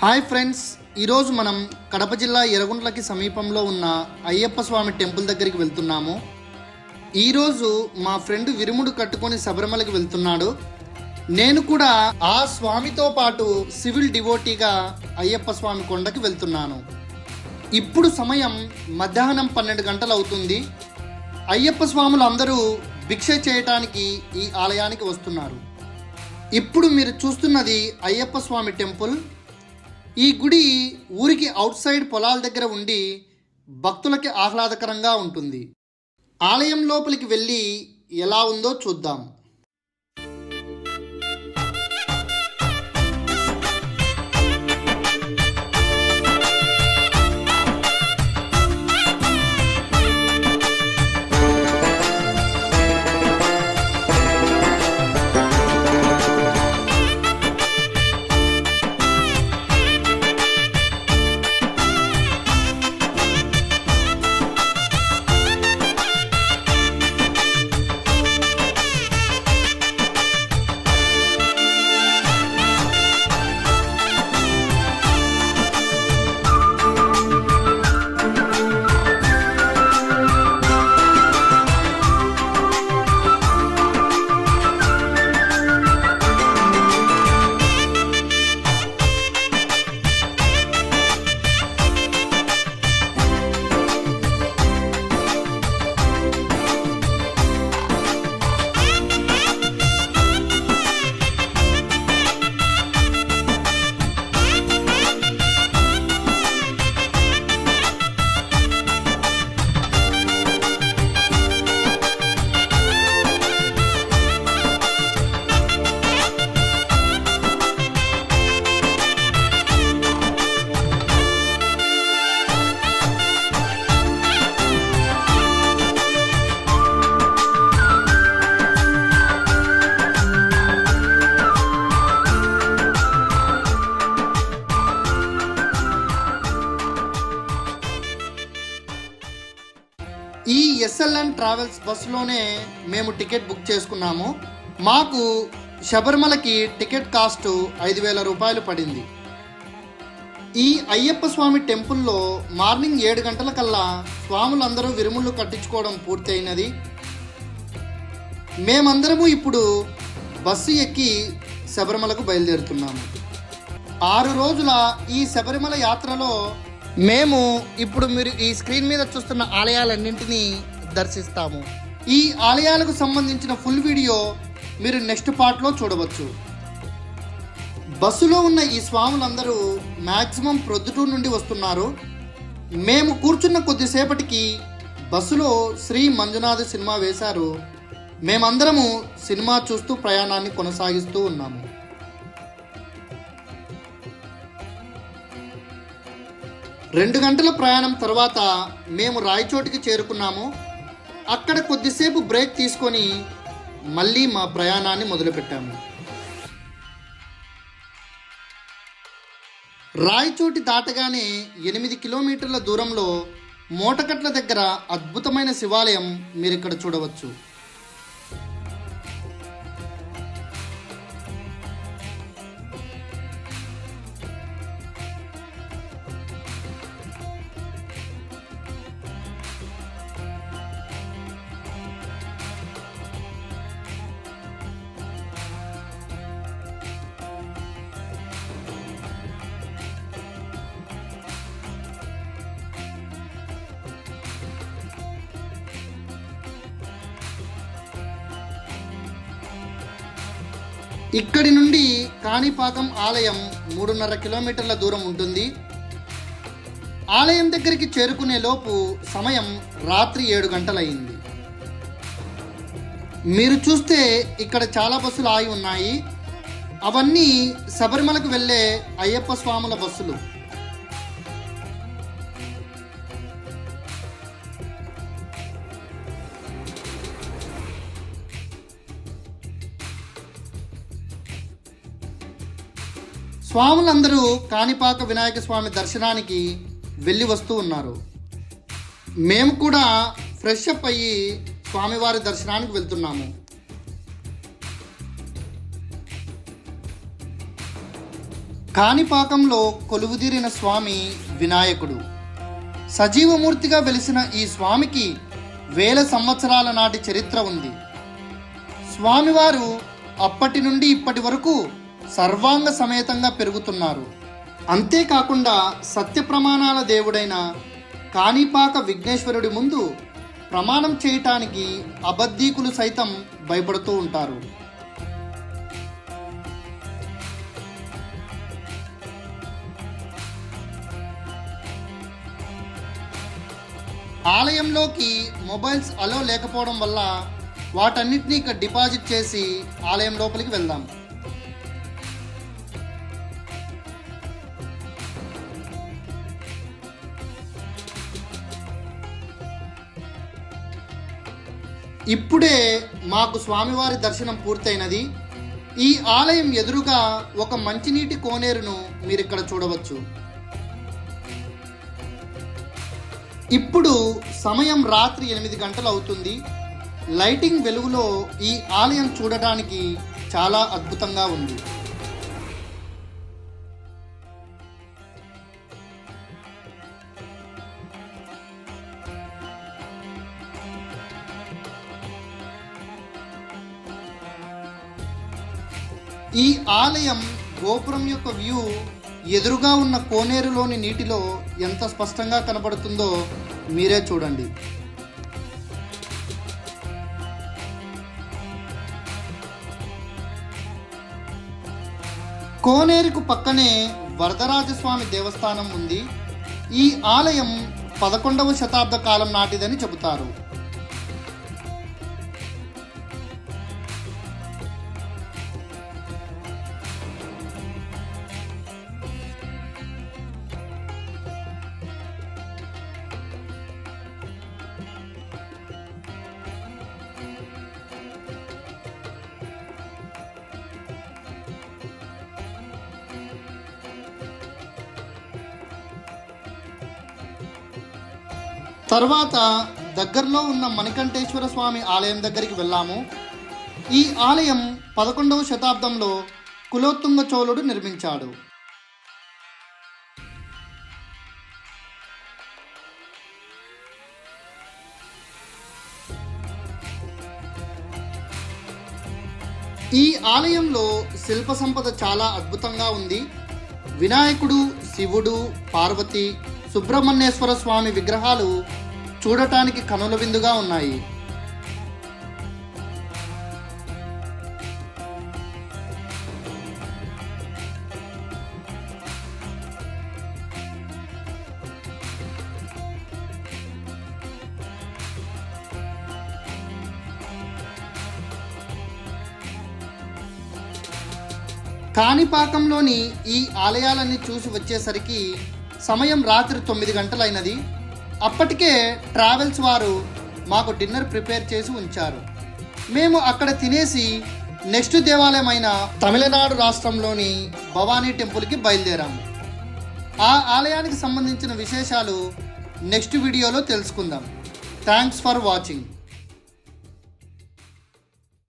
Hi friends, ఈరోజు మనం కడప జిల్లా ఎర్రగుంట్లకి సమీపంలో ఉన్న అయ్యప్ప స్వామి టెంపుల్ దగ్గరికి వెళ్తున్నాము. ఈరోజు మా ఫ్రెండ్ విరుముడు కట్టుకొని శబరిమలకి వెళ్తున్నాడు. నేను కూడా ఆ స్వామితో పాటు సివిల్ డివోటీగా అయ్యప్ప స్వామి కొండకి వెళ్తున్నాను. ఇప్పుడు సమయం మధ్యాహ్నం 12 గంటలు అవుతుంది. అయ్యప్ప స్వాములు అందరూ భిక్ష చేయటానికి ఈ ఆలయానికి వస్తున్నారు. ఇప్పుడు మీరు చూస్తున్నది అయ్యప్ప స్వామి టెంపుల్. ఈ గుడి ఊరికి అవుట్ సైడ్ పొలాల దగ్గర ఉండి భక్తులకి ఆహ్లాదకరంగా ఉంటుంది. ఆలయం లోపలికి వెళ్ళి ఎలా ఉందో చూద్దాం. ఈ ఎస్ఎల్ఎన్ ట్రావెల్స్ బస్సులోనే మేము టికెట్ బుక్ చేసుకున్నాము. మాకు శబరిమలకి టికెట్ కాస్ట్ 5,000 రూపాయలు పడింది. ఈ అయ్యప్ప స్వామి టెంపుల్లో మార్నింగ్ 7 గంటల కల్లా స్వాములందరూ విరుముళ్ళు కట్టించుకోవడం పూర్తయినది. మేమందరము ఇప్పుడు బస్సు ఎక్కి శబరిమలకు బయలుదేరుతున్నాము. 6 రోజుల ఈ శబరిమల యాత్రలో మేము ఇప్పుడు మీరు ఈ స్క్రీన్ మీద చూస్తున్న ఆలయాలన్నింటినీ దర్శిస్తాము. ఈ ఆలయాలకు సంబంధించిన ఫుల్ వీడియో మీరు నెక్స్ట్ పార్ట్లో చూడవచ్చు. బస్సులో ఉన్న ఈ స్వాములందరూ మ్యాక్సిమం ప్రొద్దుటూరు నుండి వస్తున్నారు. మేము కూర్చున్న కొద్దిసేపటికి బస్సులో శ్రీ మంజునాథ సినిమా వేశారు. మేమందరము సినిమా చూస్తూ ప్రయాణాన్ని కొనసాగిస్తూ ఉన్నాము. 2 గంటల ప్రయాణం తర్వాత మేము రాయచోటికి చేరుకున్నాము. అక్కడ కొద్దిసేపు బ్రేక్ తీసుకొని మళ్ళీ మా ప్రయాణాన్ని మొదలుపెట్టాము. రాయచోటి దాటగానే 8 కిలోమీటర్ల దూరంలో మోటకట్ల దగ్గర అద్భుతమైన శివాలయం మీరు ఇక్కడ చూడవచ్చు. ఇక్కడి నుండి కాణిపాకం ఆలయం 3.5 కిలోమీటర్ల దూరం ఉంటుంది. ఆలయం దగ్గరికి చేరుకునే లోపు సమయం రాత్రి 7 గంటలయ్యింది. మీరు చూస్తే ఇక్కడ చాలా బస్సులు ఆగి ఉన్నాయి. అవన్నీ శబరిమలకు వెళ్ళే అయ్యప్ప స్వాముల బస్సులు. స్వాములందరూ కాణిపాక వినాయక స్వామి దర్శనానికి వెళ్ళి వస్తూ ఉన్నారు. మేము కూడా ఫ్రెష్ అప్ అయ్యి స్వామివారి దర్శనానికి వెళ్తున్నాము. కాణిపాకంలో కొలువుదీరిన స్వామి వినాయకుడు. సజీవమూర్తిగా వెలిసిన ఈ స్వామికి వేల సంవత్సరాల నాటి చరిత్ర ఉంది. స్వామివారు అప్పటి నుండి ఇప్పటి వరకు సర్వాంగ సమేతంగా పెరుగుతున్నారు. అంతేకాకుండా సత్య ప్రమాణాల దేవుడైన కాణిపాక విఘ్నేశ్వరుడి ముందు ప్రమాణం చేయటానికి అబద్ధీకులు సైతం భయపడుతూ ఉంటారు. ఆలయంలోకి మొబైల్స్ అలో లేకపోవడం వల్ల వాటన్నిటినీ ఇక్కడ డిపాజిట్ చేసి ఆలయం లోపలికి వెళ్దాం. ఇప్పుడే మాకు స్వామివారి దర్శనం పూర్తయినది. ఈ ఆలయం ఎదురుగా ఒక మంచినీటి కోనేరును మీరు ఇక్కడ చూడవచ్చు. ఇప్పుడు సమయం రాత్రి 8 గంటలు అవుతుంది. లైటింగ్ వెలుగులో ఈ ఆలయం చూడటానికి చాలా అద్భుతంగా ఉంది. ఈ ఆలయం గోపురం యొక్క వ్యూ ఎదురుగా ఉన్న కోనేరులోని నీటిలో ఎంత స్పష్టంగా కనబడుతుందో మీరే చూడండి. కోనేరుకు పక్కనే వరదరాజస్వామి దేవస్థానం ఉంది. ఈ ఆలయం 11వ శతాబ్ద కాలం నాటిదని చెబుతారు. తర్వాత దగ్గరలో ఉన్న మణికంఠేశ్వర స్వామి ఆలయం దగ్గరికి వెళ్ళాము. ఈ ఆలయం 11వ శతాబ్దంలో కులోత్తుంగ చోళుడు నిర్మించాడు. ఈ ఆలయంలో శిల్ప సంపద చాలా అద్భుతంగా ఉంది. వినాయకుడు, శివుడు, పార్వతి, సుబ్రహ్మణ్యేశ్వర స్వామి విగ్రహాలు చూడటానికి కనుల విందుగా ఉన్నాయి. కాణిపాకంలోని ఈ ఆలయాలన్నీ చూసి వచ్చేసరికి సమయం రాత్రి 9 గంటలైనది. అప్పటికే ట్రావెల్స్ వారు మాకు డిన్నర్ ప్రిపేర్ చేసి ఉంచారు. మేము అక్కడ తినేసి నెక్స్ట్ దేవాలయమైన తమిళనాడు రాష్ట్రంలోని భవానీ టెంపుల్కి బయలుదేరాము. ఆ ఆలయానికి సంబంధించిన విశేషాలు నెక్స్ట్ వీడియోలో తెలుసుకుందాం. Thanks for watching.